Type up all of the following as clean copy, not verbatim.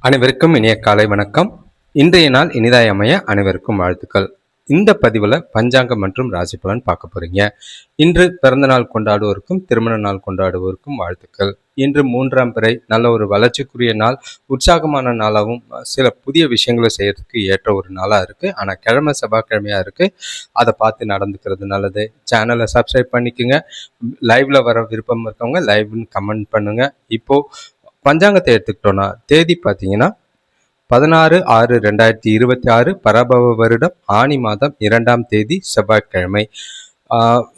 அனைவருக்கும் இனிய காலை வணக்கம். இன்றைய நாள் இனிதாய் அமைய அனைவருக்கும் வாழ்த்துக்கள். இந்த பதிவில் பஞ்சாங்கம் மற்றும் ராசி பலன் பார்க்க போறீங்க. இன்று பிறந்த நாள் கொண்டாடுவோருக்கும் திருமண நாள் கொண்டாடுவோருக்கும் வாழ்த்துக்கள். இன்று 3ஆம் பிறை நல்ல ஒரு வளர்ச்சிக்குரிய நாள், உற்சாகமான நாளாகவும் சில புதிய விஷயங்களை செய்யறதுக்கு ஏற்ற ஒரு நாளாக இருக்குது. ஆனால் கிழமை செவ்வாய்க்கிழமையாக இருக்குது, அதை பார்த்து நடந்துக்கிறது நல்லது. சேனலை சப்ஸ்கிரைப் பண்ணிக்கோங்க. லைவ்ல வர விருப்பம் இருக்கவங்க லைவ்னு கமெண்ட் பண்ணுங்க. இப்போது பஞ்சாங்கத்தை எடுத்துக்கிட்டோன்னா தேதி பார்த்தீங்கன்னா 16/6/2026 பராபவ வருடம் ஆனி மாதம் 2ஆம் தேதி செவ்வாய்க்கிழமை.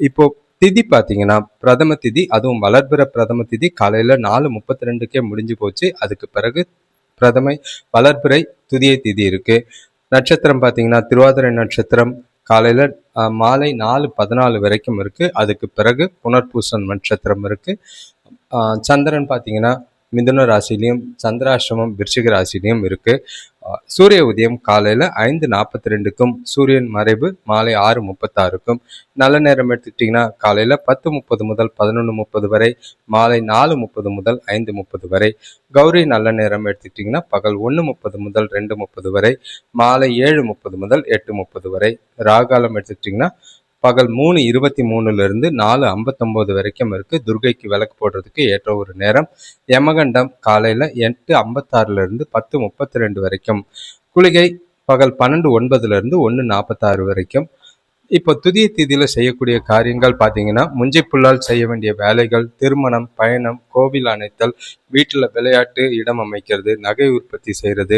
இப்போ திதி பார்த்தீங்கன்னா பிரதம திதி, அதுவும் வளர்பிற பிரதம திதி காலையில் 4:32 முடிஞ்சு போச்சு. அதுக்கு பிறகு வளர்பிறை துதியை திதி இருக்கு. நட்சத்திரம் பார்த்தீங்கன்னா திருவாதிரை நட்சத்திரம் காலையில் மாலை 4:14 வரைக்கும் இருக்கு. அதுக்கு பிறகு புனர்பூசம் நட்சத்திரம் இருக்கு. சந்திரன் பார்த்தீங்கன்னா மிதுன ராசிலையும் சந்திராஷ்டமம் விருச்சிக ராசிலையும் இருக்கு. சூரிய உதயம் காலையில் 5:42க்கும் சூரியன் மறைவு மாலை 6:36க்கும். நல்ல நேரம் எடுத்துக்கிட்டிங்கன்னா காலையில் 10:30 முதல் 11:30 வரை, மாலை 4:30 முதல் 5:30 வரை. கௌரி நல்ல நேரம் எடுத்துக்கிட்டிங்கன்னா பகல் 1:30 முதல் 2:30 வரை, மாலை 7:30 முதல் 8:30 வரை. ராகாலம் எடுத்துக்கிட்டிங்கன்னா பகல் 3:23 4:59 வரைக்கும் இருக்குது. துர்கைக்கு விளக்கு போடுறதுக்கு ஏற்ற ஒரு நேரம். யமகண்டம் காலையில் 8:56 10:32 வரைக்கும். குளிகை பகல் 12:09 1:46 வரைக்கும். இப்போ துதிய திதியில் செய்யக்கூடிய காரியங்கள் பார்த்தீங்கன்னா முஞ்சிப்புல்லால் செய்ய வேண்டிய வேலைகள், திருமணம், பயணம், கோவில் அணைத்தல், வீட்டில் விளையாட்டு இடம் அமைக்கிறது, நகை உற்பத்தி செய்கிறது,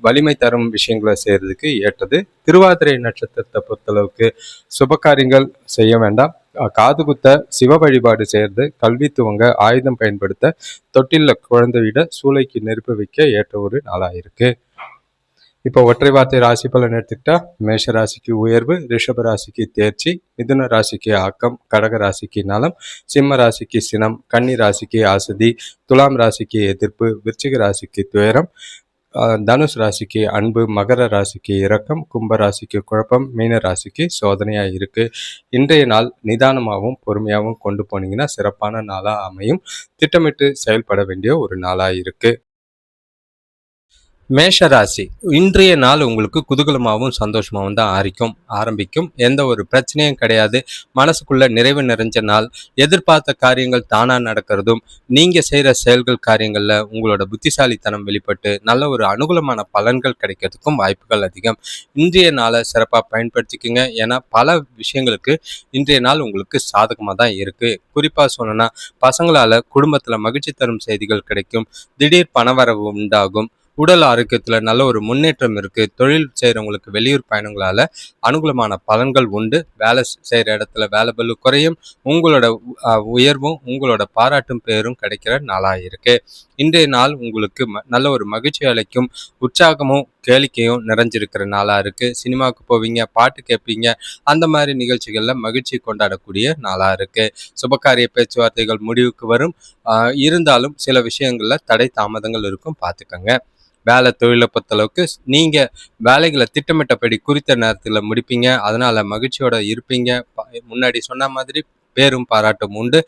வலிமை தரும் விஷயங்களை செய்கிறதுக்கு ஏற்றது. திருவாதிரை நட்சத்திரத்தை பொறுத்தளவுக்கு சுபகாரியங்கள் செய்ய வேண்டாம். காது குத்த, சிவ வழிபாடு செய்கிறது, கல்வி துவங்க, ஆயுதம் பயன்படுத்த, தொட்டிலில் குழந்தை விட, சூளைக்கு நெருப்பு வைக்க ஏற்ற ஒரு நாளாக இருக்குது. இப்போ ஒற்றை வார்த்தை ராசி பலன் எடுத்துக்கிட்டா மேஷ ராசிக்கு உயர்வு, ரிஷப ராசிக்கு தேர்ச்சி, மிதுன ராசிக்கு ஆக்கம், கடக ராசிக்கு நலம், சிம்ம ராசிக்கு சினம், கன்னி ராசிக்கு ஆசதி, துலாம் ராசிக்கு எதிர்ப்பு, விருச்சிக ராசிக்கு துயரம், தனுஷ் ராசிக்கு அன்பு, மகர ராசிக்கு இரக்கம், கும்ப ராசிக்கு குழப்பம், மீன ராசிக்கு சோதனையாக இருக்கு. இன்றைய நாள் நிதானமாகவும் பொறுமையாகவும் கொண்டு போனீங்கன்னா சிறப்பான நாளாக அமையும். திட்டமிட்டு செயல்பட வேண்டிய ஒரு நாளாக இருக்கு. மேஷராசி இன்றைய நாள் உங்களுக்கு குதூகலமாகவும் சந்தோஷமாகவும் தான் ஆரம்பிக்கும். எந்த ஒரு பிரச்சனையும் கிடையாது. மனசுக்குள்ள நிறைவு நிறைஞ்ச நாள். எதிர்பார்த்த காரியங்கள் தானாக நடக்கிறதும், நீங்கள் செய்கிற செயல்கள் காரியங்களில் உங்களோட புத்திசாலித்தனம் வெளிப்பட்டு நல்ல ஒரு அனுகூலமான பலன்கள் கிடைக்கிறதுக்கும் வாய்ப்புகள் அதிகம். இன்றைய நாளை சிறப்பாக பயன்படுத்திக்கோங்க. ஏன்னா பல விஷயங்களுக்கு இன்றைய நாள் உங்களுக்கு சாதகமாக தான் இருக்குது. குறிப்பாக சொல்லணும்னா பசங்களால் குடும்பத்தில் மகிழ்ச்சி தரும் செய்திகள் கிடைக்கும். திடீர் பணவரவு உண்டாகும். உடல் ஆரோக்கியத்தில் நல்ல ஒரு முன்னேற்றம் இருக்குது. தொழில் செய்கிறவங்களுக்கு வெளியூர் பயணங்களால் அனுகூலமான பலன்கள் உண்டு. வேலை செய்கிற இடத்துல வேலை பளு குறையும். உங்களோட உயர்வும் உங்களோட பாராட்டும் பேரும் கிடைக்கிற நாளாக இருக்குது. இன்றைய நாள் உங்களுக்கு நல்ல ஒரு மகிழ்ச்சி அளிக்கும், உற்சாகமும் கேளிக்கையும் நிறைஞ்சிருக்கிற நாளாக இருக்குது. சினிமாவுக்கு போவீங்க, பாட்டு கேட்பீங்க, அந்த மாதிரி நிகழ்ச்சிகளில் மகிழ்ச்சி கொண்டாடக்கூடிய நாளாக இருக்குது. சுபகாரிய பேச்சுவார்த்தைகள் முடிவுக்கு வரும். இருந்தாலும் சில விஷயங்களில் தடை தாமதங்கள் இருக்கும், பார்த்துக்கங்க. வேலை தொழிலை பொறுத்தளவுக்கு நீங்கள் வேலைகளை திட்டமிட்டபடி குறித்த நேரத்தில் முடிப்பீங்க. அதனால் மகிழ்ச்சியோட இருப்பீங்க. முன்னாடி சொன்ன மாதிரி பேரும் பாராட்டும் உண்டு.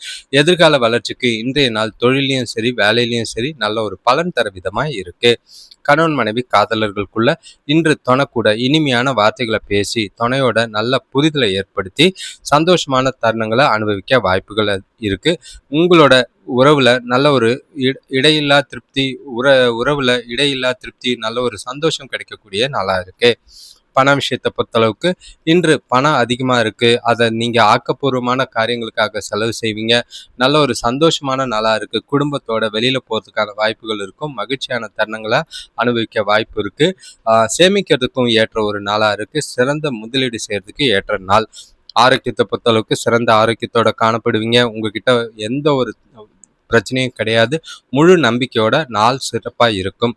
எதிர்கால வளர்ச்சிக்கு இன்றைய நாள் தொழிலையும் சரி வேலையிலையும் சரி நல்ல ஒரு பலன் தர விதமாக இருக்குது. கணவன் மனைவி காதலர்களுக்குள்ள இன்று தொணக்கூட இனிமையான வார்த்தைகளை பேசி துணையோட நல்ல புரிதலை ஏற்படுத்தி சந்தோஷமான தருணங்களை அனுபவிக்க வாய்ப்புகள் இருக்கு. உங்களோட உறவுல நல்ல ஒரு இடையில்லா திருப்தி, உறவுல இடையில்லா திருப்தி, நல்ல ஒரு சந்தோஷம் கிடைக்கக்கூடிய நாளா இருக்கு. பண விஷயத்தை பொறுத்தளவுக்கு இன்று பணம் அதிகமாக இருக்குது. அதை நீங்கள் ஆக்கப்பூர்வமான காரியங்களுக்காக செலவு செய்வீங்க. நல்ல ஒரு சந்தோஷமான நாளாக இருக்குது. குடும்பத்தோட வெளியில் போகிறதுக்கான வாய்ப்புகள் இருக்கும். மகிழ்ச்சியான தருணங்களை அனுபவிக்க வாய்ப்பு இருக்குது. சேமிக்கிறதுக்கும் ஏற்ற ஒரு நாளாக இருக்குது. சிறந்த முதலீடு செய்கிறதுக்கு ஏற்ற நாள். ஆரோக்கியத்தை பொறுத்தளவுக்கு சிறந்த ஆரோக்கியத்தோட காணப்படுவீங்க. உங்ககிட்ட எந்த ஒரு பிரச்சனையும் கிடையாது. முழு நம்பிக்கையோட நாள் சிறப்பாக இருக்கும்.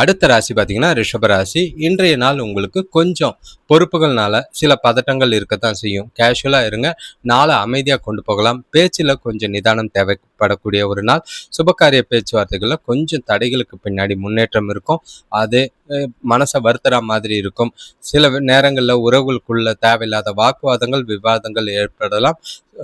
அடுத்த ராசி பார்த்தீங்கன்னா ரிஷப ராசி. இன்றைய நாள் உங்களுக்கு கொஞ்சம் பொறுப்புகள்னால சில பதட்டங்கள் இருக்கத்தான் செய்யும். கேஷுவலாக இருங்க. நாளை அமைதியாக கொண்டு போகலாம். பேச்சில் கொஞ்சம் நிதானம் ஏற்படக்கூடிய ஒரு நாள். சுபகாரிய பேச்சுவார்த்தைகள்ல கொஞ்சம் தடைகளுக்கு பின்னாடி முன்னேற்றம் இருக்கும். அது மனசை வருத்துற மாதிரி இருக்கும். சில நேரங்கள்ல உறவுகளுக்குள்ள தேவையில்லாத வாக்குவாதங்கள், விவாதங்கள் ஏற்படலாம்.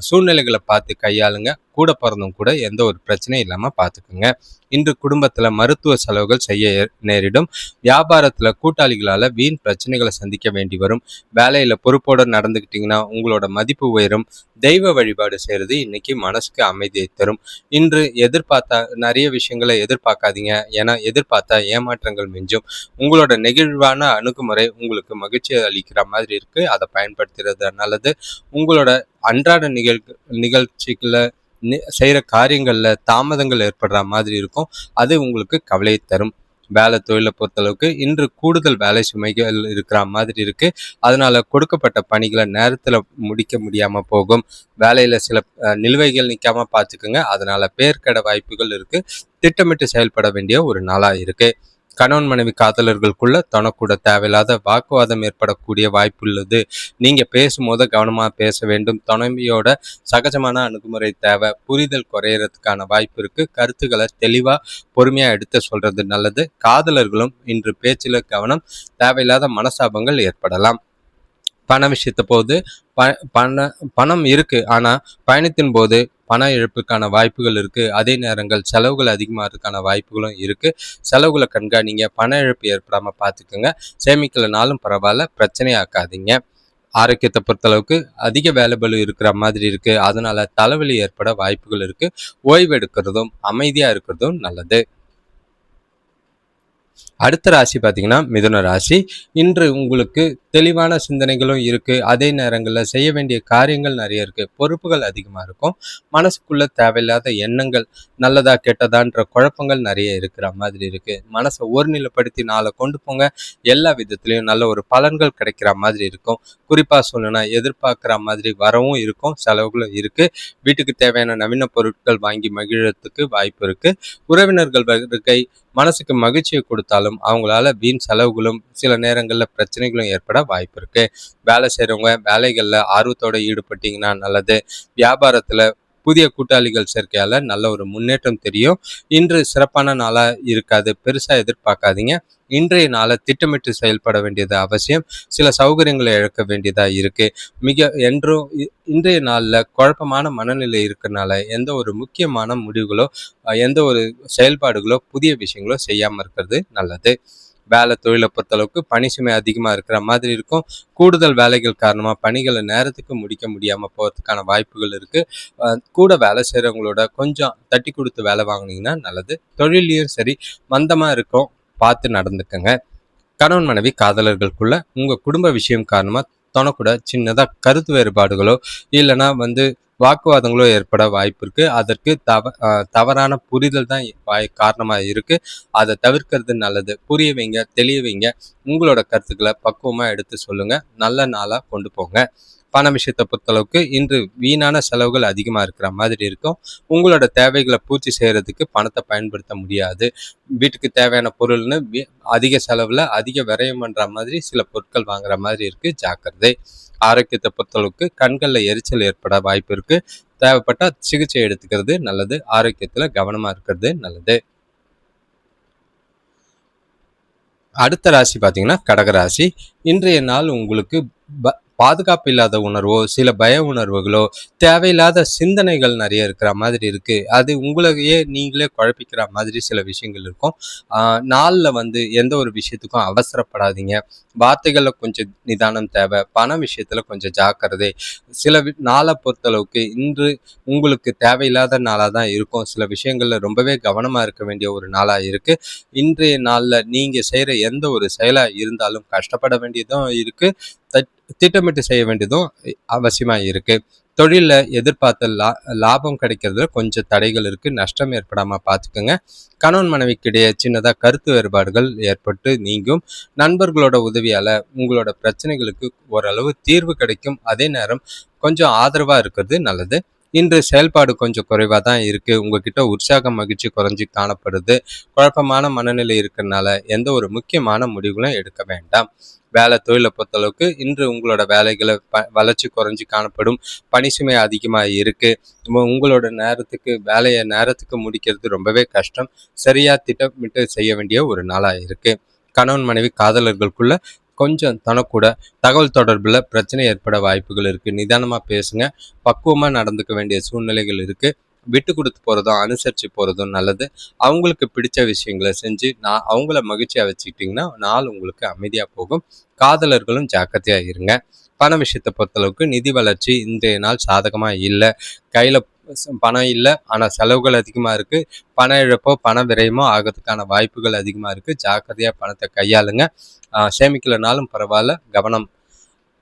சூழ்நிலைகளை பார்த்து கையாளுங்க. கூட பிறந்தவங்க கூட எந்த ஒரு பிரச்சனையும் இல்லாம பார்த்துக்குங்க. இன்று குடும்பத்துல மருத்துவ செலவுகள் செய்ய நேரிடும். வியாபாரத்துல கூட்டாளிகளால வீண் பிரச்சனைகளை சந்திக்க வேண்டி வரும். வேலையில பொறுப்போட நடந்துக்கிட்டீங்கன்னா உங்களோட மதிப்பு உயரும். தெய்வ வழிபாடு செய்யறது இன்னைக்கு மனசுக்கு அமைதியை தரும். இன்று எதிர்பார்த்தா நிறைய விஷயங்களை எதிர்பார்க்காதீங்க. ஏன்னா எதிர்பார்த்தா ஏமாற்றங்கள் மிஞ்சும். உங்களோட நெகிழ்வான அணுகுமுறை உங்களுக்கு மகிழ்ச்சி அளிக்கிற மாதிரி இருக்கு. அதை பயன்படுத்துறது நல்லது. உங்களோட அன்றாட நிகழ்ச்சிகளை செய்கிற காரியங்களில் தாமதங்கள் ஏற்படுற மாதிரி இருக்கும். அது உங்களுக்கு கவலையை தரும். வேலை தொழிலை பொறுத்தளவுக்கு இன்று கூடுதல் வேலை சுமைகள் இருக்கிற மாதிரி இருக்கு. அதனால கொடுக்கப்பட்ட பணிகளை நேரத்தில் முடிக்க முடியாம போகும். வேலையில சில நிலுவைகள் நிற்காம பார்த்துக்குங்க. அதனால பேர்க்கட வாய்ப்புகள் இருக்கு. திட்டமிட்டு செயல்பட வேண்டிய ஒரு நாளா இருக்கு. கணவன் மனைவி காதலர்களுக்குள்ள தனக்கூட தேவையில்லாத வாக்குவாதம் ஏற்படக்கூடிய வாய்ப்பு உள்ளது. நீங்க பேசும்போது கவனமா பேச வேண்டும். துணைவியோட சகஜமான அணுகுமுறை தேவை. புரிதல் குறையறதுக்கான வாய்ப்பு இருக்கு. கருத்துக்களை தெளிவா பொறுமையா எடுத்து சொல்றது நல்லது. காதலர்களும் இன்று பேச்சில் கவனம். தேவையில்லாத மனசாபங்கள் ஏற்படலாம். பண விஷயத்த போது பணம் இருக்கு. ஆனா பயணத்தின் போது பண இழப்புக்கான வாய்ப்புகள் இருக்கு. அதே நேரங்கள் செலவுகள் அதிகமாகிறதுக்கான வாய்ப்புகளும் இருக்கு. செலவுகளை கண்காணிங்க. பண இழப்பு ஏற்படாம பார்த்துக்குங்க. சேமிக்கலனாலும் பரவாயில்ல, பிரச்சனையாக்காதீங்க. ஆரோக்கியத்தை பொறுத்தளவுக்கு அதிக வேலைபளு இருக்கிற மாதிரி இருக்கு. அதனால தலைவலி ஏற்பட வாய்ப்புகள் இருக்கு. ஓய்வு எடுக்கிறதும் அமைதியா இருக்கிறதும் நல்லது. அடுத்த ராசி பார்த்தீங்கன்னா மிதுன ராசி. இன்று உங்களுக்கு தெளிவான சிந்தனைகளும் இருக்கு. அதே நேரங்களில் செய்ய வேண்டிய காரியங்கள் நிறைய இருக்கு. பொறுப்புகள் அதிகமாக இருக்கும். மனசுக்குள்ள தேவையில்லாத எண்ணங்கள், நல்லதா கெட்டதான்ற குழப்பங்கள் நிறைய இருக்கிற மாதிரி இருக்கு. மனசை ஒருநிலைப்படுத்தி நாளை கொண்டு போங்க. எல்லா விதத்துலையும் நல்ல ஒரு பலன்கள் கிடைக்கிற மாதிரி இருக்கும். குறிப்பாக சொல்லணும்னா எதிர்பார்க்குற மாதிரி வரவும் இருக்கும், செலவுகளும் இருக்கு. வீட்டுக்கு தேவையான நவீன பொருட்கள் வாங்கி மகிழறதுக்கு வாய்ப்பு இருக்கு. உறவினர்கள் வருகை மனசுக்கு மகிழ்ச்சியை கொடுத்தாலும் அவங்களால வீண் செலவுகளும் சில நேரங்களில் பிரச்சனைகளும் ஏற்பட வாய்ப்பு இருக்கு. வேலை செய்கிறவங்க வேலைகளில் ஆர்வத்தோட ஈடுபட்டீங்கன்னா நல்லது. வியாபாரத்தில் புதிய கூட்டாளிகள் சேர்க்கையால நல்ல ஒரு முன்னேற்றம் தெரியும். இன்று சிறப்பான நாளா இருக்காது. பெருசா எதிர்பார்க்காதீங்க. இன்றைய நாளை திட்டமிட்டு செயல்பட வேண்டியது அவசியம். சில சௌகரியங்களை இழக்க வேண்டியதா இருக்கு. என்றும் இன்றைய நாளில் குழப்பமான மனநிலை இருக்கிறனால எந்த ஒரு முக்கியமான முடிவுகளோ எந்த ஒரு செயல்பாடுகளோ புதிய விஷயங்களோ செய்யாம இருக்கிறது நல்லது. வேலை தொழிலை பொறுத்தளவுக்கு பணி சுமை அதிகமாக இருக்கிற மாதிரி இருக்கும். கூடுதல் வேலைகள் காரணமாக பணிகளை நேரத்துக்கு முடிக்க முடியாமல் போகிறதுக்கான வாய்ப்புகள் இருக்குது. கூட வேலை செய்கிறவங்களோட கொஞ்சம் தட்டி கொடுத்து வேலை வாங்கினீங்கன்னா நல்லது. தொழிலையும் சரி மந்தமாக இருக்கும், பார்த்து நடந்துக்கங்க. கணவன் மனைவி காதலர்களுக்குள்ள உங்கள் குடும்ப விஷயம் காரணமாக தனக்கூட சின்னதாக கருத்து வேறுபாடுகளோ இல்லைன்னா வாக்குவாதங்களோ ஏற்பட வாய்ப்பு இருக்கு. அதற்கு தவறான புரிதல் தான் காரணமாக இருக்கு. அதை தவிர்க்கிறது நல்லது. புரிய வைங்க, தெளிய வைங்க. உங்களோட கருத்துக்களை பக்குவமா எடுத்து சொல்லுங்க. நல்ல நாளா கொண்டு போங்க. பண விஷயத்தை பொறுத்தளவுக்கு இன்று வீணான செலவுகள் அதிகமாக இருக்கிற மாதிரி இருக்கும். உங்களோட தேவைகளை பூர்த்தி செய்யறதுக்கு பணத்தை பயன்படுத்த முடியாது. வீட்டுக்கு தேவையான பொருள்னு அதிக செலவில் அதிக விரயம் பண்ணுற மாதிரி சில பொருட்கள் வாங்குற மாதிரி இருக்கு. ஜாக்கிரதை. ஆரோக்கியத்தை பொறுத்தளவுக்கு கண்களில் எரிச்சல் ஏற்பட வாய்ப்பு இருக்கு. தேவைப்பட்ட சிகிச்சை எடுத்துக்கிறது நல்லது. ஆரோக்கியத்தில் கவனமாக இருக்கிறது நல்லது. அடுத்த ராசி பார்த்தீங்கன்னா கடகராசி. இன்றைய நாள் உங்களுக்கு பாதுகாப்பு இல்லாத உணர்வோ சில பய உணர்வுகளோ தேவையில்லாத சிந்தனைகள் நிறைய இருக்கிற மாதிரி இருக்கு. அது உங்களையே நீங்களே குழப்பிக்கிற மாதிரி சில விஷயங்கள் இருக்கும். நாளில் எந்த ஒரு விஷயத்துக்கும் அவசரப்படாதீங்க. வார்த்தைகளில் கொஞ்சம் நிதானம் தேவை. பண விஷயத்துல கொஞ்சம் ஜாக்கிரதை. சில நாளை பொறுத்தளவுக்கு இன்று உங்களுக்கு தேவையில்லாத நாளாக தான் இருக்கும். சில விஷயங்கள்ல ரொம்பவே கவனமா இருக்க வேண்டிய ஒரு நாளா இருக்கு. இன்றைய நாள்ல நீங்க செய்யற எந்த ஒரு செயலா இருந்தாலும் கஷ்டப்பட வேண்டியதும் இருக்கு. திட்டமிட்டு செய்ய வேண்டியதும் அவசியமா இருக்கு. தொழில எதிர்பார்த்த லாபம் கிடைக்கிறதுல கொஞ்சம் தடைகள் இருக்கு. நஷ்டம் ஏற்படாம பார்த்துக்கோங்க. கணவன் மனைவிக்கிடையே சின்னதா கருத்து வேறுபாடுகள் ஏற்பட்டு நீங்கும். நண்பர்களோட உதவியால உங்களோட பிரச்சனைகளுக்கு ஓரளவு தீர்வு கிடைக்கும். அதே நேரம் கொஞ்சம் ஆதரவா இருக்கிறது நல்லது. இன்று செயல்பாடு கொஞ்சம் குறைவா தான் இருக்கு. உங்ககிட்ட உற்சாகம், மகிழ்ச்சி குறைஞ்சு காணப்படுது. குழப்பமான மனநிலை இருக்கிறனால எந்த ஒரு முக்கியமான முடிவுகளும் எடுக்க வேண்டாம். வேலை தொழிலை பொறுத்தளவுக்கு இன்று உங்களோட வேலைகளை வளர்ச்சி குறைஞ்சி காணப்படும். பணி சுமை அதிகமா இருக்கு. உங்களோட வேலையை நேரத்துக்கு முடிக்கிறது ரொம்பவே கஷ்டம். சரியா திட்டமிட்டு செய்ய வேண்டிய ஒரு நாளா இருக்கு. கணவன் மனைவி காதலர்களுக்குள்ள கொஞ்சம் தனக்கூட தகவல் தொடர்புல பிரச்சனை ஏற்பட வாய்ப்புகள் இருக்கு. நிதானமா பேசுங்க. பக்குவமா நடந்துக்க வேண்டிய சூழ்நிலைகள் இருக்கு. விட்டு கொடுத்து போறதும் அனுசரிச்சு போறதும் நல்லது. அவங்களுக்கு பிடிச்ச விஷயங்களை செஞ்சு அவங்கள மகிழ்ச்சியா வச்சுக்கிட்டீங்கன்னா நாள் உங்களுக்கு அமைதியா போகும். காதலர்களும் ஜாக்கிரதையா இருங்க. பண விஷயத்தை பொறுத்தளவுக்கு நிதி வளர்ச்சி இன்றைய நாள் சாதகமா இல்லை. கையில பணம் இல்லை, ஆனா செலவுகள் அதிகமா இருக்கு. பண இழப்போ பண விரயமோ ஆகிறதுக்கான வாய்ப்புகள் அதிகமா இருக்கு. ஜாக்கிரதையா பணத்தை கையாளுங்க. சேமிக்கலனாலும் பரவாயில்ல, கவனம்.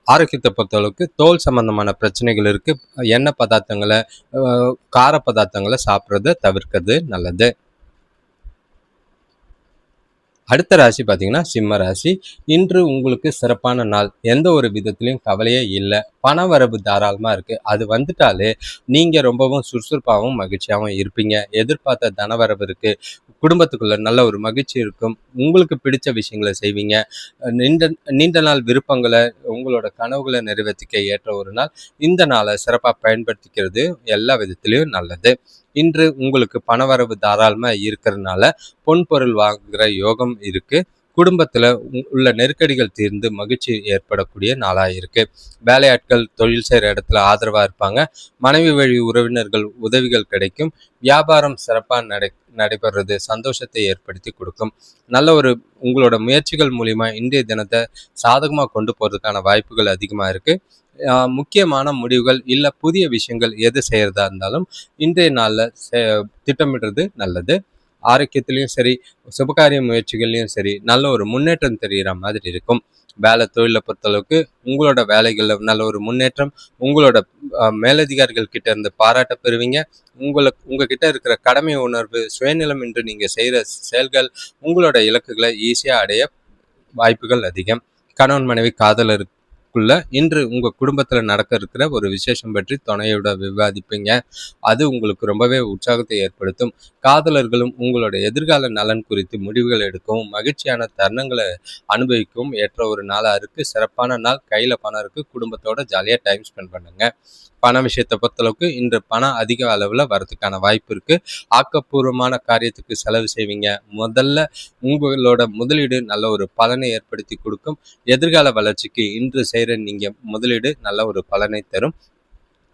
ஆரோக்கியத்தை பொறுத்தளவுக்கு தோல் சம்பந்தமான பிரச்சனைகள் இருக்கு. எண்ணெய் பதார்த்தங்களை, கார பதார்த்தங்களை சாப்பிட்றத தவிர்க்கிறது நல்லது. அடுத்த ராசி பார்த்தீங்கன்னா சிம்ம ராசி. இன்று உங்களுக்கு சிறப்பான நாள். எந்த ஒரு விதத்திலையும் கவலையே இல்லை. பண வரவு தாராளமாக இருக்கு. அது வந்துட்டாலே நீங்கள் ரொம்பவும் சுறுசுறுப்பாகவும் மகிழ்ச்சியாகவும் இருப்பீங்க. எதிர்பார்த்த தனவரவு இருக்கு. குடும்பத்துக்குள்ள நல்ல ஒரு மகிழ்ச்சி இருக்கும். உங்களுக்கு பிடிச்ச விஷயங்களை செய்வீங்க. நீண்ட நீண்ட நாள் விருப்பங்களை, உங்களோட கனவுகளை நிறைவேற்றிக்க ஏற்ற ஒரு நாள். இந்த நாளை சிறப்பாக பயன்படுத்திக்கிறது எல்லா விதத்திலையும் நல்லது. இன்று உங்களுக்கு பணவரவு தாராளமாக இருக்கிறதுனால பொன் பொருள் வாங்குகிற யோகம் இருக்கு. குடும்பத்துல உள்ள நெருக்கடிகள் தீர்ந்து மகிழ்ச்சி ஏற்படக்கூடிய நாளா இருக்கு. வேலையாட்கள் தொழில் செய்கிற இடத்துல ஆதரவா இருப்பாங்க. மனைவி வழி உறவினர்கள் உதவிகள் கிடைக்கும். வியாபாரம் சிறப்பாக நடைபெறது சந்தோஷத்தை ஏற்படுத்தி கொடுக்கும். நல்ல ஒரு உங்களோட முயற்சிகள் மூலிமா இன்றைய தினத்தை சாதகமாக கொண்டு போறதுக்கான வாய்ப்புகள் அதிகமா இருக்கு. முக்கியமான முடிவுகள் இல்லை புதிய விஷயங்கள் எது செய்யறதா இருந்தாலும் இன்றைய நாளில் திட்டமிடுறது நல்லது. ஆரோக்கியத்திலையும் சரி, சுபகாரிய முயற்சிகள்லையும் சரி நல்ல ஒரு முன்னேற்றம் தெரிகிற மாதிரி இருக்கும். வேலை தொழிலை பொறுத்தளவுக்கு உங்களோட வேலைகளில் நல்ல ஒரு முன்னேற்றம். உங்களோட மேலதிகாரிகள் கிட்ட இருந்து பாராட்ட பெறுவீங்க. உங்ககிட்ட இருக்கிற கடமை உணர்வு, சுயநலம் என்று நீங்கள் செய்கிற செயல்கள் உங்களோட இலக்குகளை ஈஸியாக அடைய வாய்ப்புகள் அதிகம். கணவன் மனைவி காதலருக்கு இன்று உங்க குடும்பத்துல நடக்க இருக்கிற ஒரு விசேஷம் பற்றி துணையோட விவாதிப்பீங்க. அது உங்களுக்கு ரொம்பவே உற்சாகத்தை ஏற்படுத்தும். காதலர்களும் உங்களோட எதிர்கால நலன் குறித்து முடிவுகள் எடுக்கவும் மகிழ்ச்சியான தருணங்களை அனுபவிக்கவும் ஏற்ற ஒரு நாளா இருக்கு. சிறப்பான நாள். கையில பணம் இருக்கு. குடும்பத்தோட ஜாலியா டைம் ஸ்பெண்ட் பண்ணுங்க. பண விஷயத்தை பொறுத்தளவுக்கு இன்று பணம் அதிக அளவில் வரதுக்கான வாய்ப்பு இருக்கு. ஆக்கப்பூர்வமான காரியத்துக்கு செலவு செய்வீங்க. முதல்ல உங்களோட முதலீடு நல்ல ஒரு பலனை ஏற்படுத்தி கொடுக்கும். எதிர்கால வளர்ச்சிக்கு இன்று செய்கிற நீங்க முதலீடு நல்ல ஒரு பலனை தரும்.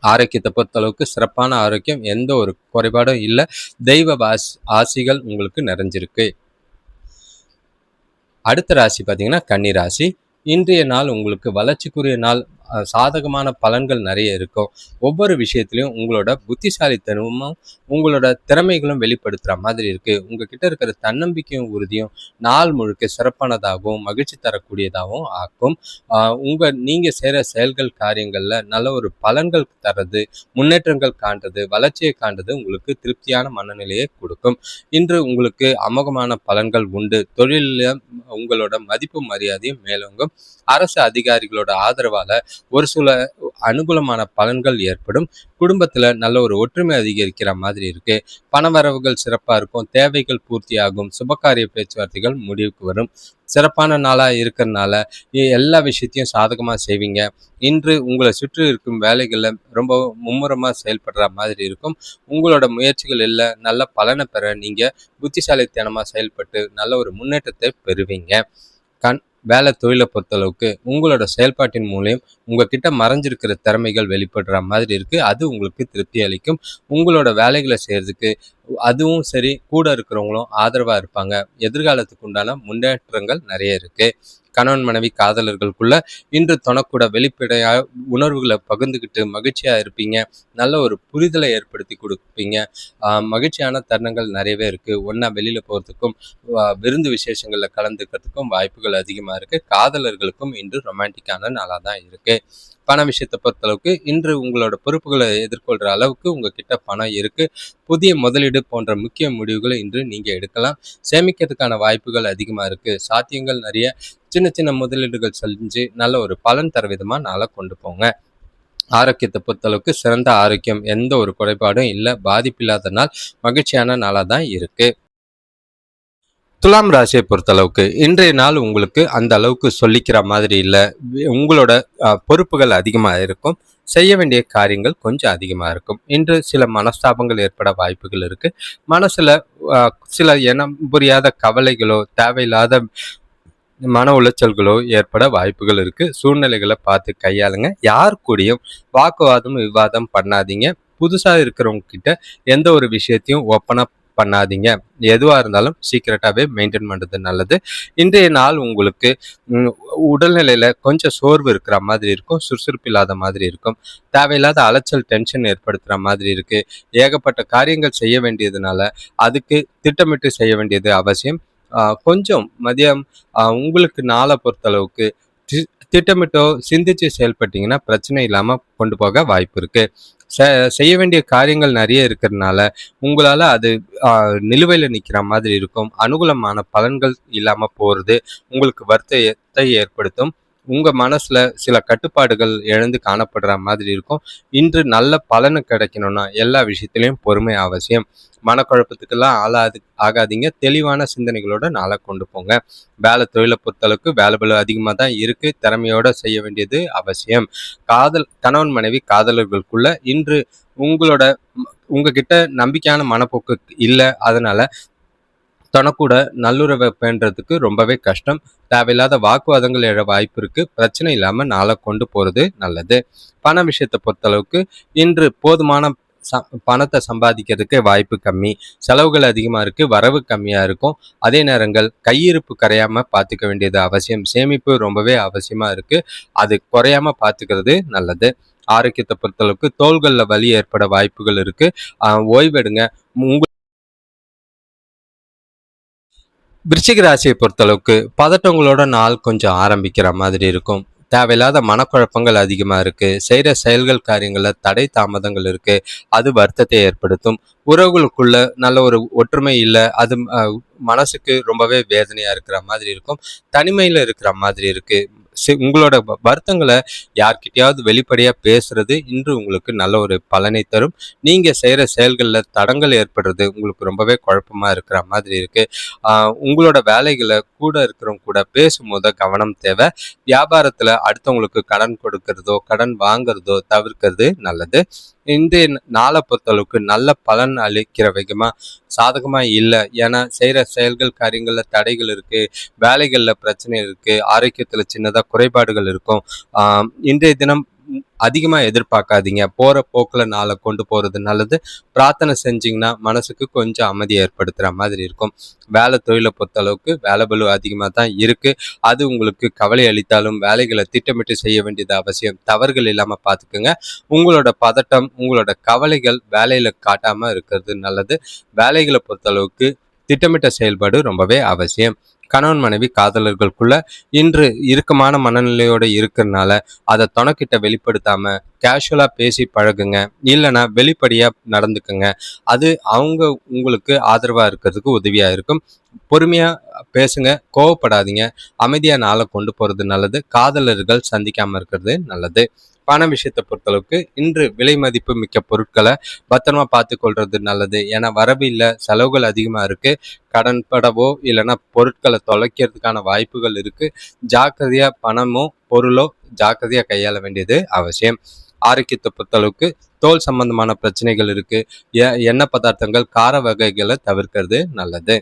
ஆரோக்கியத்தை பொறுத்தளவுக்கு சிறப்பான ஆரோக்கியம். எந்த ஒரு குறைபாடும் இல்லை. தெய்வ ஆசிகள் உங்களுக்கு நிறைஞ்சிருக்கு. அடுத்த ராசி பார்த்தீங்கன்னா கன்னி ராசி. இன்றைய நாள் உங்களுக்கு வளர்ச்சிக்குரிய நாள். சாதகமான பலன்கள் நிறைய இருக்கும். ஒவ்வொரு விஷயத்திலையும் உங்களோட புத்திசாலித்தனமும் உங்களோட திறமைகளும் வெளிப்படுத்துகிற மாதிரி இருக்கு. உங்ககிட்ட இருக்கிற தன்னம்பிக்கையும் உறுதியும் நாள் முழுக்க சிறப்பானதாகவும் மகிழ்ச்சி தரக்கூடியதாகவும் ஆக்கும். நீங்கள் செய்கிற செயல்கள் காரியங்களில் நல்ல ஒரு பலன்கள் தர்றது, முன்னேற்றங்கள் காண்றது, வளர்ச்சியை காண்றது உங்களுக்கு திருப்தியான மனநிலையை கொடுக்கும். இன்று உங்களுக்கு அமோகமான பலன்கள் உண்டு. தொழிலில் உங்களோட மதிப்பு மரியாதையும் மேலோங்கும். அரசு அதிகாரிகளோட ஆதரவால ஒரு சில அனுகூலமான பலன்கள் ஏற்படும். குடும்பத்துல நல்ல ஒரு ஒற்றுமை அதிகரிக்கிற மாதிரி இருக்கு. பணவரவுகள் சிறப்பா இருக்கும். தேவைகள் பூர்த்தியாகும். சுபகாரிய பேச்சுவார்த்தைகள் முடிவுக்கு வரும். சிறப்பான நாளா இருக்கிறதுனால எல்லா விஷயத்தையும் சாதகமா செய்வீங்க. இன்று உங்களை சுற்றி இருக்கும் வேலைகள்ல ரொம்ப மும்முரமா செயல்படுற மாதிரி இருக்கும். உங்களோட முயற்சிகள் எல்லாம் நல்ல பலனை பெற நீங்க புத்திசாலித்தனமா செயல்பட்டு நல்ல ஒரு முன்னேற்றத்தை பெறுவீங்க. வேலை தொழிலை பொறுத்தளவுக்கு உங்களோட செயல்பாட்டின் மூலியம் உங்ககிட்ட மறைஞ்சிருக்கிற திறமைகள் வெளிப்படுற மாதிரி இருக்கு. அது உங்களுக்கு திருப்தி அளிக்கும். உங்களோட வேலைகளை செய்யறதுக்கு அதுவும் சரி, கூட இருக்கிறவங்களும் ஆதரவா இருப்பாங்க. எதிர்காலத்துக்கு உண்டான முன்னேற்றங்கள் நிறைய இருக்கு. கணவன் மனைவி காதலர்களுக்குள்ள இன்று தொணக்கூட வெளிப்படையா உணர்வுகளை பகிர்ந்துக்கிட்டு மகிழ்ச்சியா இருப்பீங்க. நல்ல ஒரு புரிதலை ஏற்படுத்தி கொடுப்பீங்க. மகிழ்ச்சியான தருணங்கள் நிறையவே இருக்கு. ஒன்னா வெளியில போறதுக்கும் விருந்து விசேஷங்கள்ல கலந்துக்கிறதுக்கும் வாய்ப்புகள் அதிகமா இருக்கு. காதலர்களுக்கும் இன்று ரொமான்டிக்கான நாளா தான் இருக்கு. பண விஷயத்தை பொறுத்தளவுக்கு இன்று உங்களோட பொறுப்புகளை எதிர்கொள்கிற அளவுக்கு உங்ககிட்ட பணம் இருக்கு. புதிய முதலீடு போன்ற முக்கிய முடிவுகளை இன்று நீங்க எடுக்கலாம். சேமிக்கிறதுக்கான வாய்ப்புகள் அதிகமா இருக்கு. சாத்தியங்கள் நிறைய. சின்ன சின்ன முதலீடுகள் செஞ்சு நல்ல ஒரு பலன் தர விதமா நாளை கொண்டு போங்க. ஆரோக்கியத்தை பொறுத்தளவுக்கு சிறந்த ஆரோக்கியம், எந்த ஒரு குறைபாடும் இல்லை, பாதிப்பில்லாத நாள், மகிழ்ச்சியான நாளாக தான் இருக்கு. துலாம் ராசியை பொறுத்தளவுக்கு இன்றைய நாள் உங்களுக்கு அந்த அளவுக்கு சொல்லிக்கிற மாதிரி இல்லை. உங்களோட பொறுப்புகள் அதிகமாக இருக்கும். செய்ய வேண்டிய காரியங்கள் கொஞ்சம் அதிகமாக இருக்கும். இன்று சில மனஸ்தாபங்கள் ஏற்பட வாய்ப்புகள் இருக்கு. மனசுல சில இனம் புரியாத கவலைகளோ தேவையில்லாத மன உளைச்சல்களோ ஏற்பட வாய்ப்புகள் இருக்கு. சூழ்நிலைகளை பார்த்து கையாளுங்க. யார் கூடயும் வாக்குவாதம் விவாதம் பண்ணாதீங்க. புதுசா இருக்கிறவங்க கிட்ட எந்த ஒரு விஷயத்தையும் ஓப்பனா பண்ணாதீங்க. எதுவா இருந்தாலும் சீக்கிரட்டாவே மெயின்டைன் பண்றது நல்லது. இன்றைய நாள் உங்களுக்கு உடல்நிலையில கொஞ்சம் சோர்வு இருக்கிற மாதிரி இருக்கும். சுறுசுறுப்பு இல்லாத மாதிரி இருக்கும். தேவையில்லாத அலைச்சல் டென்ஷன் ஏற்படுத்துற மாதிரி இருக்கு. ஏகப்பட்ட காரியங்கள் செய்ய வேண்டியதுனால அதுக்கு திட்டமிட்டு செய்ய வேண்டியது அவசியம். கொஞ்சம் மதியம் உங்களுக்கு நாளை பொறுத்தளவுக்கு திட்டமிட்டோ சிந்திச்சு செயல்பட்டீங்கன்னா பிரச்சனை இல்லாமல் கொண்டு போக வாய்ப்பு இருக்கு. செய்ய வேண்டிய காரியங்கள் நிறைய இருக்கிறதுனால உங்களால் அது நிலுவையில் நிற்கிற மாதிரி இருக்கும். அனுகூலமான பலன்கள் இல்லாமல் போகிறது உங்களுக்கு வருத்தத்தை ஏற்படுத்தும். உங்கள் மனசில் சில கட்டுப்பாடுகள் இழந்து காணப்படுற மாதிரி இருக்கும். இன்று நல்ல பலனு கிடைக்கணும்னா எல்லா விஷயத்துலையும் பொறுமை அவசியம். மனக்குழப்பத்துக்கெல்லாம் ஆகாதீங்க. தெளிவான சிந்தனைகளோட நாளை கொண்டு போங்க. வேலை தொழிலை பொறுத்தளவுக்கு வேலை பளு அதிகமாக தான் இருக்கு. திறமையோட செய்ய வேண்டியது அவசியம். கணவன் மனைவி காதலர்களுக்குள்ள இன்று உங்களோட உங்ககிட்ட நம்பிக்கையான மனப்போக்கு இல்லை. அதனால தனக்கூட நல்லுறவை பேணுறதுக்கு ரொம்பவே கஷ்டம். தேவையில்லாத வாக்குவாதங்கள் எழ வாய்ப்பு இருக்கு. பிரச்சனை இல்லாம நாளை கொண்டு போறது நல்லது. பண விஷயத்தை பொறுத்தளவுக்கு இன்று போதுமான பணத்தை சம்பாதிக்கிறதுக்கு வாய்ப்பு கம்மி. செலவுகள் அதிகமா இருக்கு, வரவு கம்மியா இருக்கும். அதே நேரங்கள் கையிருப்பு கரையாம பார்த்துக்க வேண்டியது அவசியம். சேமிப்பு ரொம்பவே அவசியமா இருக்கு. அது குறையாம பார்த்துக்கிறது நல்லது. ஆரோக்கியத்தை பொறுத்தளவுக்கு தோள்கள்ல வலி ஏற்பட வாய்ப்புகள் இருக்கு. ஓய்வெடுங்க. விருச்சிக ராசியை பொறுத்தளவுக்கு பதட்டங்களோட நாள் கொஞ்சம் ஆரம்பிக்கிற மாதிரி இருக்கும். தேவையில்லாத மனக்குழப்பங்கள் அதிகமாக இருக்கு. செய்கிற செயல்கள் காரியங்களில் தடை தாமதங்கள் இருக்கு. அது வருத்தத்தை ஏற்படுத்தும். உறவுகளுக்குள்ள நல்ல ஒரு ஒற்றுமை இல்லை. அது மனசுக்கு ரொம்பவே வேதனையா இருக்கிற மாதிரி இருக்கும். தனிமையில இருக்கிற மாதிரி இருக்கு. உங்களோட வருத்தங்களை யார்கிட்டயாவது வெளிப்படையா பேசுறது இன்று உங்களுக்கு நல்ல ஒரு பலனை தரும். நீங்க செய்யற செயல்களில் தடங்கள் ஏற்படுறது உங்களுக்கு ரொம்பவே குழப்பமா இருக்கிற மாதிரி இருக்கு. உங்களோட வேலைகளை கூட இருக்கிறவங்க கூட பேசும்போது கவனம் தேவை. வியாபாரத்துல அடுத்தவங்களுக்கு கடன் கொடுக்கறதோ கடன் வாங்குறதோ தவிர்க்கிறது நல்லது. இன்றைய நாளை பொறுத்தளவுக்கு நல்ல பலன் அளிக்கிற விதமா சாதகமா இல்லை. ஏன்னா செய்யற செயல்கள் காரியங்கள்ல தடைகள் இருக்கு. வேலைகள்ல பிரச்சனை இருக்கு. ஆரோக்கியத்துல சின்னதா குறைபாடுகள் இருக்கும். இன்றைய தினம் அதிகமாக எதிர்பார்க்காதீங்க. போகிற போக்கில் நாளை கொண்டு போகிறது நல்லது. பிரார்த்தனை செஞ்சிங்கன்னா மனசுக்கு கொஞ்சம் அமைதி ஏற்படுத்துகிற மாதிரி இருக்கும். வேலை தொழிலை பொறுத்தளவுக்கு வேலை பளு அதிகமாக தான் இருக்குது. அது உங்களுக்கு கவலை அளித்தாலும் வேலைகளை திட்டமிட்டு செய்ய வேண்டியது அவசியம். தவறுகள் இல்லாமல் பார்த்துக்குங்க. உங்களோட பதட்டம் உங்களோட கவலைகள் வேலையில் காட்டாமல் இருக்கிறது நல்லது. வேலைகளை பொறுத்தளவுக்கு திட்டமிட்ட செயல்பாடு ரொம்பவே அவசியம். கணவன் மனைவி காதலர்களுக்குள்ள இன்று இறுக்கமான மனநிலையோட இருக்கிறதுனால அதை தொணக்கிட்ட வெளிப்படுத்தாம கேஷுவலா பேசி பழகுங்க. இல்லைன்னா வெளிப்படையா நடந்துக்குங்க. அது அவங்க உங்களுக்கு ஆதரவா இருக்கிறதுக்கு உதவியா இருக்கும். பொறுமையா பேசுங்க. கோவப்படாதீங்க. அமைதியா நாளை கொண்டு போறது நல்லது. காதலர்கள் சந்திக்காம இருக்கிறது நல்லது. பண விஷயத்தை பொறுத்தளவுக்கு இன்று விலை மதிப்பு மிக்க பொருட்களை பத்திரமா பார்த்து கொள்றது நல்லது. ஏன்னா வரவு இல்லை, செலவுகள் அதிகமா இருக்கு. கடன் படவோ இல்லைன்னா பொருட்களை தொலைக்கிறதுக்கான வாய்ப்புகள் இருக்கு. ஜாக்கிரதையா பணமோ பொருளோ ஜாக்கிரதையா கையாள வேண்டியது அவசியம். ஆரோக்கியத்தை பொறுத்தளவுக்கு தோல் சம்பந்தமான பிரச்சனைகள் இருக்கு. எண்ணெய் பதார்த்தங்கள் கார வகைகளை தவிர்க்கிறது நல்லது.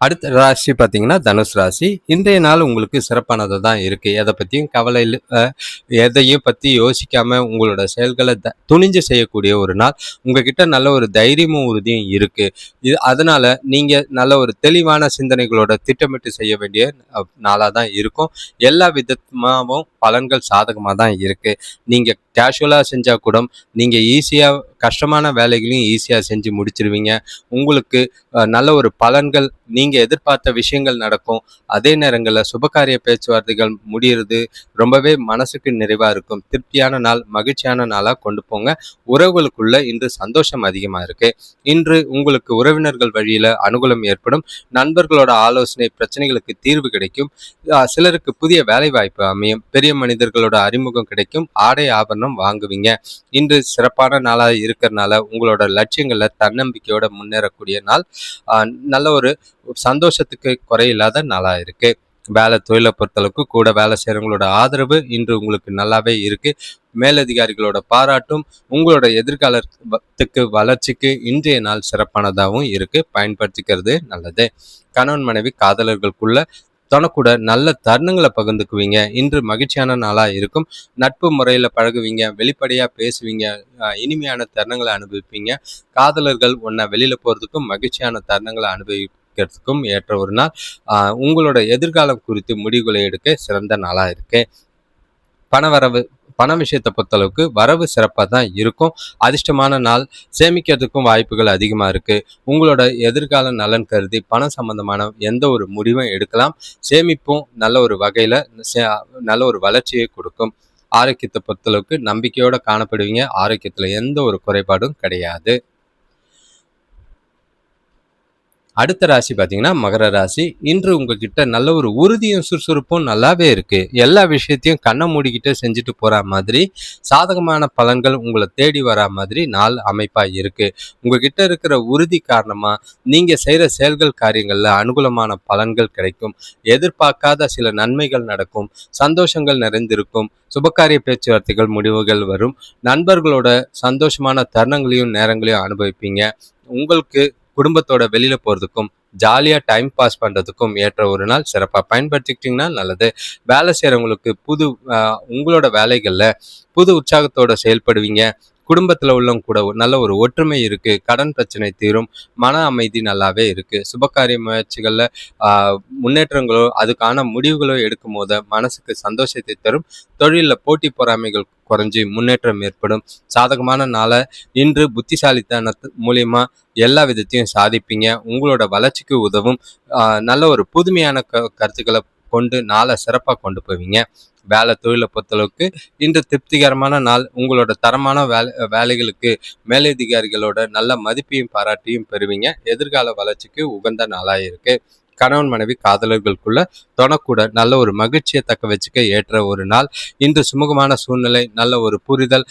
அடுத்த ராசி பார்த்தீங்கன்னா தனுஷ் ராசி. இன்றைய நாள் உங்களுக்கு சிறப்பானது தான் இருக்குது. எதை பற்றியும் கவலை எதையும் பற்றி யோசிக்காமல் உங்களோட செயல்களை துணிஞ்சு செய்யக்கூடிய ஒரு நாள். உங்ககிட்ட நல்ல ஒரு தைரியமும் உறுதியும் இருக்குது. அதனால் நீங்கள் நல்ல ஒரு தெளிவான சிந்தனைகளோட திட்டமிட்டு செய்ய வேண்டிய நாளாக தான் இருக்கும். எல்லா விதமாகவும் பலன்கள் சாதகமாக தான் இருக்குது. நீங்கள் கேஷுவலாக செஞ்சால் கூட நீங்கள் ஈஸியாக கஷ்டமான வேலைகளையும் ஈஸியாக செஞ்சு முடிச்சிருவீங்க. உங்களுக்கு நல்ல ஒரு பலன்கள், நீங்கள் எதிர்பார்த்த விஷயங்கள் நடக்கும். அதே நேரங்களில் சுபகாரிய பேச்சுவார்த்தைகள் முடிகிறது ரொம்பவே மனசுக்கு நிறைவாக இருக்கும். திருப்தியான நாள், மகிழ்ச்சியான நாளாக கொண்டு போங்க. உறவுகளுக்குள்ள இன்று சந்தோஷம் அதிகமாக இருக்கு. இன்று உங்களுக்கு உறவினர்கள் வழியில் அனுகூலம் ஏற்படும். நண்பர்களோட ஆலோசனை பிரச்சனைகளுக்கு தீர்வு கிடைக்கும். சிலருக்கு புதிய வேலை வாய்ப்பு அமையும். பெரிய மனிதர்களோட அறிமுகம் கிடைக்கும். ஆடை ஆபரணம் வாங்குவீங்க. இன்று சிறப்பான நாளாக இருக்கிறதுனால உங்களோட லட்சியங்கள்ல தன்னம்பிக்கையோட முன்னேறக்கூடிய நாள். நல்ல ஒரு சந்தோஷத்துக்கு குறையில்லாத நாளா இருக்கு. வேலை தொழிலை பொறுத்தளவுக்கு கூட வேலை செய்யறவங்களோட ஆதரவு இன்று உங்களுக்கு நல்லாவே இருக்கு. மேலதிகாரிகளோட பாராட்டும் உங்களோட எதிர்காலத்துக்கு வளர்ச்சிக்கு இன்றைய நாள் சிறப்பானதாகவும் இருக்கு. பயன்படுத்திக்கிறது நல்லது. கணவன் மனைவி காதலர்களுக்குள்ள தனக்கூட நல்ல தருணங்களை பகிர்ந்துக்குவீங்க. இன்று மகிழ்ச்சியான நாளா இருக்கும். நட்பு முறையில பழகுவீங்க. வெளிப்படையா பேசுவீங்க. இனிமையான தருணங்களை அனுபவிப்பீங்க. காதலர்கள் ஒன்னா வெளியில போறதுக்கும் மகிழ்ச்சியான தருணங்களை அனுபவிக்கிறதுக்கும் ஏற்ற ஒரு நாள். உங்களோட எதிர்காலம் குறித்து முடிவுகளை எடுக்க சிறந்த நாளா இருக்கு. பணவரவு பண விஷயத்தை பொறுத்தளவுக்கு வரவு சிறப்பாக தான் இருக்கும். அதிர்ஷ்டமான நாள். சேமிக்கிறதுக்கும் வாய்ப்புகள் அதிகமாக இருக்கு. உங்களோட எதிர்கால நலன் கருதி பணம் சம்பந்தமான எந்த ஒரு முடிவும் எடுக்கலாம். சேமிப்பும் நல்ல ஒரு வகையில் நல்ல ஒரு வளர்ச்சியை கொடுக்கும். ஆரோக்கியத்தை பொறுத்தளவுக்கு நம்பிக்கையோட காணப்படுவீங்க. ஆரோக்கியத்தில் எந்த ஒரு குறைபாடும் கிடையாது. அடுத்த ராசி பார்த்தீங்கன்னா மகர ராசி. இன்று உங்ககிட்ட நல்ல ஒரு உறுதியும் சுறுசுறுப்பும் நல்லாவே இருக்கு. எல்லா விஷயத்தையும் கண்ணை மூடிக்கிட்டு செஞ்சுட்டு போற மாதிரி சாதகமான பலன்கள் உங்களை தேடி வரா மாதிரி நாள் அமைப்பா இருக்கு. உங்ககிட்ட இருக்கிற உறுதி காரணமா நீங்க செய்யற செயல்கள் காரியங்கள்ல அனுகூலமான பலன்கள் கிடைக்கும். எதிர்பார்க்காத சில நன்மைகள் நடக்கும். சந்தோஷங்கள் நிறைந்திருக்கும். சுபகாரிய பேச்சுவார்த்தைகள் முடிவுகள் வரும். நண்பர்களோட சந்தோஷமான தருணங்களையும் நேரங்களையும் அனுபவிப்பீங்க. உங்களுக்கு குடும்பத்தோட வெளியில போறதுக்கும் ஜாலியா டைம் பாஸ் பண்றதுக்கும் ஏற்ற ஒரு நாள். சிறப்பாக பயன்படுத்திக்கிட்டீங்கன்னா நல்லது. வேலை செய்யறவங்களுக்கு உங்களோட வேலைகள்ல புது உற்சாகத்தோட செயல்படுவீங்க. குடும்பத்துல உள்ளவங்க கூட நல்ல ஒரு ஒற்றுமை இருக்கு. கடன் பிரச்சனை தீரும். மன அமைதி நல்லாவே இருக்கு. சுபகாரிய முயற்சிகள்ல முன்னேற்றங்களோ அதுக்கான மூடிவுகளோ எடுக்கும் போது மனசுக்கு சந்தோஷத்தை தரும். தொழிலில் போட்டி பொறாமைகள் குறைஞ்சி முன்னேற்றம் ஏற்படும். சாதகமான நாளை இன்று புத்திசாலித்தனத்து மூலியமா எல்லா விதத்தையும் சாதிப்பீங்க. உங்களோட வளர்ச்சிக்கு உதவும் நல்ல ஒரு புதுமையான கருத்துக்களை கொண்டு நாளை சிறப்பாக கொண்டு போவீங்க. வேலை தொழிலை பொறுத்தளவுக்கு இன்று திருப்திகரமான நாள். உங்களோட தரமான வேலைகளுக்கு மேலதிகாரிகளோட நல்ல மதிப்பையும் பாராட்டியும் பெறுவீங்க. எதிர்கால வளர்ச்சிக்கு உகந்த நாளாக இருக்கு. கணவன் மனைவி காதலர்களுக்குள்ள தொணக்கூட நல்ல ஒரு மகிழ்ச்சியை தக்க வச்சுக்க ஏற்ற ஒரு நாள். இன்று சுமூகமான சூழ்நிலை, நல்ல ஒரு புரிதல்,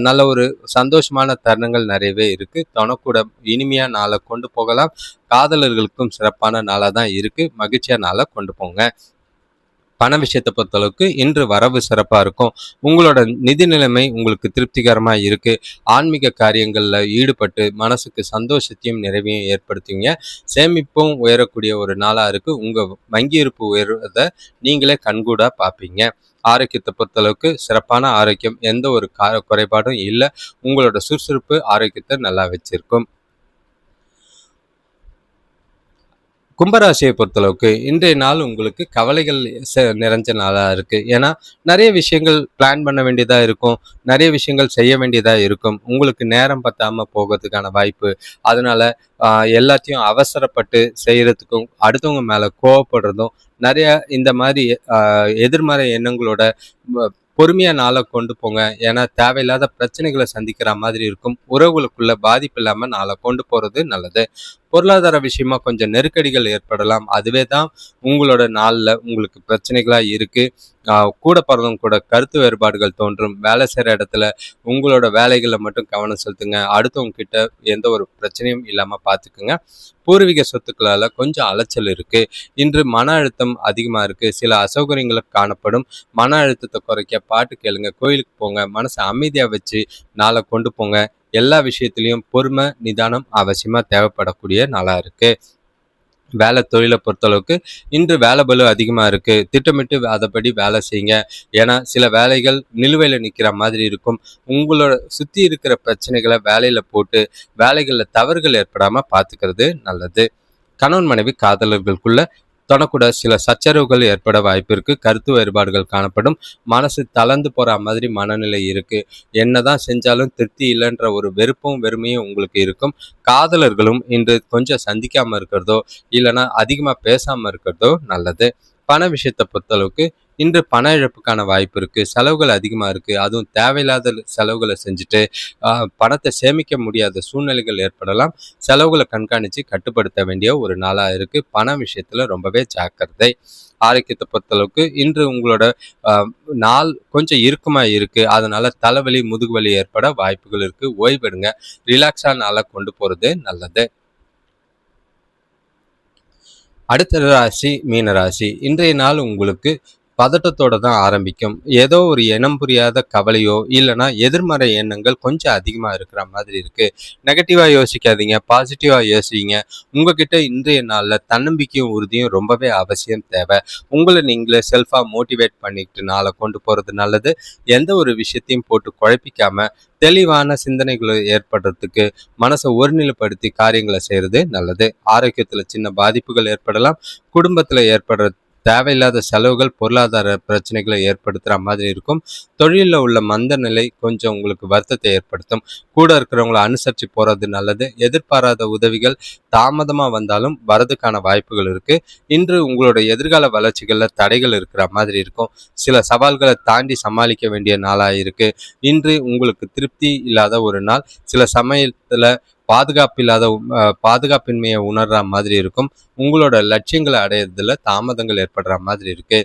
நல்ல ஒரு சந்தோஷமான தருணங்கள் நிறையவே இருக்கு. தொணக்கூட இனிமையா நாளை கொண்டு போகலாம். காதலர்களுக்கும் சிறப்பான நாளாக தான் இருக்கு. மகிழ்ச்சியா நாளை கொண்டு போங்க. பண விஷயத்தை பொறுத்தளவுக்கு இன்று வரவு சிறப்பாக இருக்கும். உங்களோட நிதி நிலைமை உங்களுக்கு திருப்திகரமாக இருக்கு. ஆன்மீக காரியங்களில் ஈடுபட்டு மனசுக்கு சந்தோஷத்தையும் நிறைவையும் ஏற்படுத்துவீங்க. சேமிப்பும் உயரக்கூடிய ஒரு நாளாக இருக்கு. உங்கள் வங்கி இருப்பு உயர்வதை நீங்களே கண்கூடா பார்ப்பீங்க. ஆரோக்கியத்தை பொறுத்தளவுக்கு சிறப்பான ஆரோக்கியம். எந்த ஒரு குறைபாடும் இல்லை. உங்களோட சுறுசுறுப்பு ஆரோக்கியத்தை நல்லா வச்சிருக்கும். கும்பராசியை பொறுத்தளவுக்கு இன்றைய நாள் உங்களுக்கு கவலைகள் நிறைஞ்ச நாளாக இருக்குது. ஏன்னா நிறைய விஷயங்கள் பிளான் பண்ண வேண்டியதாக இருக்கும். நிறைய விஷயங்கள் செய்ய வேண்டியதாக இருக்கும். உங்களுக்கு நேரம் பத்தாமல் போகிறதுக்கான வாய்ப்பு. அதனால எல்லாத்தையும் அவசரப்பட்டு செய்கிறதுக்கும் அடுத்தவங்க மேலே கோவப்படுறதும் நிறைய இந்த மாதிரி எதிர்மறை எண்ணங்களோட பொறுமையாக நாளை கொண்டு போங்க. ஏன்னா தேவையில்லாத பிரச்சனைகளை சந்திக்கிற மாதிரி இருக்கும். உறவுகளுக்குள்ள பாதிப்பு இல்லாமல் நாளை கொண்டு போகிறது நல்லது. பொருளாதார விஷயமா கொஞ்சம் நெருக்கடிகள் ஏற்படலாம். அதுவே தான் உங்களோட நாளில் உங்களுக்கு பிரச்சனைகளாக இருக்கு. கூட பிறந்தவங்க கூட கருத்து வேறுபாடுகள் தோன்றும். வேலை செய்கிற இடத்துல உங்களோட வேலைகளில் மட்டும் கவனம் செலுத்துங்க. அடுத்தவங்க கிட்ட எந்த ஒரு பிரச்சனையும் இல்லாமல் பார்த்துக்குங்க. பூர்வீக சொத்துக்களால் கொஞ்சம் அலைச்சல் இருக்கு. இன்று மன அழுத்தம் அதிகமாக இருக்கு. சில அசௌகரியங்களும் காணப்படும். மன அழுத்தத்தை குறைக்க பாட்டு கேளுங்க, கோயிலுக்கு போங்க, மனசை அமைதியாக வச்சு நாளை கொண்டு போங்க. எல்லா விஷயத்திலையும் பொறுமை நிதானம் அவசியமாக தேவைப்படக்கூடிய நாளாக இருக்கு. வேலை தொழிலை பொறுத்தளவுக்கு இன்று வேலை பளு அதிகமாக இருக்கு. திட்டமிட்டு அதைப்படி வேலை செய்யுங்க. ஏன்னா சில வேலைகள் நிலுவையில் நிற்கிற மாதிரி இருக்கும். உங்களோட சுற்றி இருக்கிற பிரச்சனைகளை வேலையில் போட்டு வேலைகளில் தவறுகள் ஏற்படாமல் பார்த்துக்கிறது நல்லது. கணவன் மனைவி காதலர்களுக்குள்ள தனக்கூட சில சச்சரவுகள் ஏற்பட வாய்ப்பு இருக்கு. கருத்து வேறுபாடுகள் காணப்படும். மனசு தளர்ந்து போற மாதிரி மனநிலை இருக்கு. என்னதான் செஞ்சாலும் திருப்தி இல்லைன்ற ஒரு வெறுப்பும் வெறுமையும் உங்களுக்கு இருக்கும். காதலர்களும் இன்று கொஞ்சம் சந்திக்காம இருக்கிறதோ இல்லைன்னா அதிகமா பேசாம இருக்கிறதோ நல்லது. பண விஷயத்தை பொறுத்தளவுக்கு இன்று பண இழப்புக்கான வாய்ப்பு இருக்கு. செலவுகள் அதிகமா இருக்கு. அதுவும் தேவையில்லாத செலவுகளை செஞ்சுட்டு பணத்தை சேமிக்க முடியாத சூழ்நிலைகள் ஏற்படலாம். செலவுகளை கண்காணிச்சு கட்டுப்படுத்த வேண்டிய ஒரு நாளா இருக்கு. பண விஷயத்துல ரொம்பவே ஜாக்கிரதை. ஆரோக்கியத்தை பொறுத்தளவுக்கு இன்று உங்களோட நாள் கொஞ்சம் இறுக்கமா இருக்கு. அதனால தலைவலி, முதுகுவலி ஏற்பட வாய்ப்புகள் இருக்கு. ஓய்வெடுங்க. ரிலாக்ஸா நாளை கொண்டு போறது நல்லது. அடுத்த ராசி மீன ராசி. இன்றைய நாள் உங்களுக்கு பதட்டத்தோட தான் ஆரம்பிக்கும். ஏதோ ஒரு இனம் புரியாத கவலையோ இல்லைன்னா எதிர்மறை எண்ணங்கள் கொஞ்சம் அதிகமா இருக்கிற மாதிரி இருக்கு. நெகட்டிவா யோசிக்காதீங்க, பாசிட்டிவா யோசிங்க. உங்ககிட்ட இன்றைய நாள்ல தன்னம்பிக்கையும் உறுதியும் ரொம்பவே அவசியம் தேவை. உங்களை நீங்களே செல்ஃபா மோட்டிவேட் பண்ணிட்டு நாளை கொண்டு போறது நல்லது. எந்த ஒரு விஷயத்தையும் போட்டு குழப்பிக்காம தெளிவான சிந்தனைகளை ஏற்படுறதுக்கு மனசை ஒருநிலைப்படுத்தி காரியங்களை செய்யறது நல்லது. ஆரோக்கியத்துல சின்ன பாதிப்புகள் ஏற்படலாம். குடும்பத்துல ஏற்படுற தேவையில்லாத செலவுகள் பொருளாதார பிரச்சனைகளை ஏற்படுத்துற மாதிரி இருக்கும். தொழிலில் உள்ள மந்த நிலை கொஞ்சம் உங்களுக்கு வருத்தத்தை ஏற்படுத்தும். கூட இருக்கிறவங்கள அனுசரித்து போறது நல்லது. எதிர்பாராத உதவிகள் தாமதமா வந்தாலும் வரதுக்கான வாய்ப்புகள் இருக்கு. இன்று உங்களோட எதிர்கால வளர்ச்சிகள்ல தடைகள் இருக்கிற மாதிரி இருக்கும். சில சவால்களை தாண்டி சமாளிக்க வேண்டிய நாளா இருக்கு. இன்று உங்களுக்கு திருப்தி இல்லாத ஒரு நாள். சில சமயத்துல பாதுகாப்பின்மையை உணர்ற மாதிரி இருக்கும். உங்களோட லட்சியங்களை அடையிறதுல தாமதங்கள் ஏற்படுற மாதிரி இருக்கு.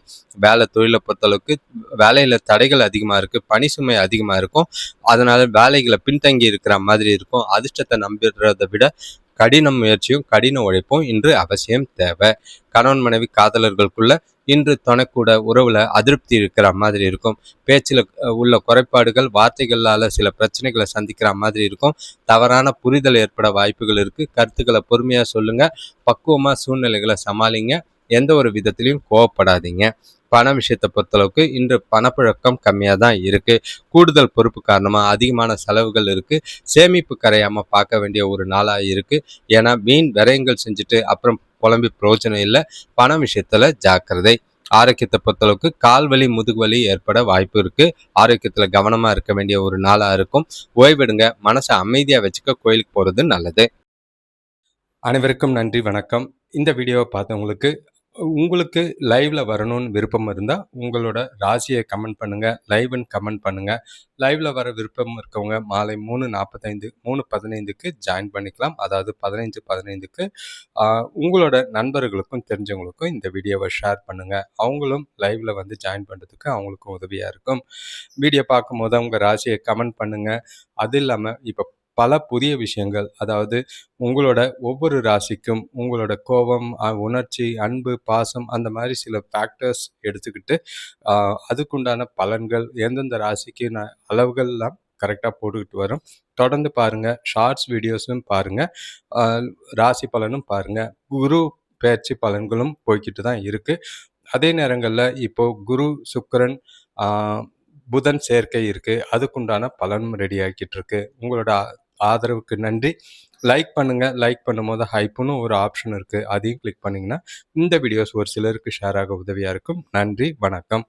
தொழிலை பொறுத்தளவுக்கு வேலையில தடைகள் அதிகமா இருக்கு. பணி சுமை அதிகமா இருக்கும். அதனால வேலைகளை பின்தங்கி இருக்கிற மாதிரி இருக்கும். அதிர்ஷ்டத்தை நம்பிடுறதை விட கடின முயற்சியும் கடின உழைப்பும் இன்று அவசியம் தேவை. கணவன் மனைவி காதலர்களுக்குள்ள இன்று துணைக்கூட உறவுல அதிருப்தி இருக்கிற மாதிரி இருக்கும். பேச்சில் உள்ள குறைபாடுகள், வார்த்தைகளால சில பிரச்சனைகளை சந்திக்கிற மாதிரி இருக்கும். தவறான புரிதல் ஏற்பட வாய்ப்புகள் இருக்கு. கருத்துக்களை பொறுமையா சொல்லுங்க. பக்குவமா சூழ்நிலைகளை சமாளிங்க. எந்த ஒரு விதத்திலையும் கோவப்படாதீங்க. பண விஷயத்தை பொறுத்தளவுக்கு இன்று பணப்புழக்கம் கம்மியாக தான் இருக்கு. கூடுதல் பொறுப்பு காரணமா அதிகமான செலவுகள் இருக்கு. சேமிப்பு கரையாம பார்க்க வேண்டிய ஒரு நாளா இருக்கு. ஏன்னா வீண் விரயங்கள் செஞ்சுட்டு அப்புறம் புலம்பி பிரயோஜனம் இல்லை. பண விஷயத்துல ஜாக்கிரதை. ஆரோக்கியத்தை பொறுத்தளவுக்கு கால்வலி, முதுகுவலி ஏற்பட வாய்ப்பு இருக்கு. ஆரோக்கியத்துல கவனமா இருக்க வேண்டிய ஒரு நாளா இருக்கும். ஓய்வெடுங்க. மனசை அமைதியா வச்சுக்க கோயிலுக்கு போறது நல்லது. அனைவருக்கும் நன்றி, வணக்கம். இந்த வீடியோவை பார்த்தவங்களுக்கு உங்களுக்கு லைவ்ல வரணும்னு விருப்பம் இருந்தால் உங்களோட ராசியை கமெண்ட் பண்ணுங்க. லைவ்னு கமெண்ட் பண்ணுங்க. லைவ்ல வர விருப்பம் இருக்கவங்க மாலை 3:45 3:15க்கு ஜாயின் பண்ணிக்கலாம். அதாவது 15:15க்கு உங்களோட நண்பர்களுக்கும் தெரிஞ்சவங்களுக்கும் இந்த வீடியோவை ஷேர் பண்ணுங்க. அவங்களும் லைவ்ல வந்து ஜாயின் பண்ணுறதுக்கு அவங்களுக்கும் உதவியாக இருக்கும். வீடியோ பார்க்கும்போது அவங்க ராசியை கமெண்ட் பண்ணுங்க. அது இல்லாமல் இப்போ பல புதிய விஷயங்கள், அதாவது உங்களோட ஒவ்வொரு ராசிக்கும் உங்களோட கோபம், உணர்ச்சி, அன்பு, பாசம் அந்த மாதிரி சில ஃபேக்டர்ஸ் எடுத்துக்கிட்டு அதுக்குண்டான பலன்கள் எந்தெந்த ராசிக்கு அளவுகள்லாம் கரெக்டாக போட்டுக்கிட்டு வரும். தொடர்ந்து பாருங்க. ஷார்ட்ஸ் வீடியோஸும் பாருங்க. ராசி பலனும் பாருங்க. குரு பெயர்ச்சி பலன்களும் போய்கிட்டு தான் இருக்கு. அதே நேரங்களில் இப்போ குரு, சுக்கிரன், புதன் சேர்க்கை இருக்கு. அதுக்குண்டான பலனும் ரெடி ஆகிக்கிட்டு இருக்கு. உங்களோட ஆதரவுக்கு நன்றி. லைக் பண்ணுங்க. லைக் பண்ணும்போது ஹைப்புன்னு ஒரு ஆப்ஷன் இருக்கு. அதையும் கிளிக் பண்ணீங்கன்னா இந்த வீடியோஸ் ஒரு சிலருக்கு ஷேர் ஆக உதவியா இருக்கும். நன்றி, வணக்கம்.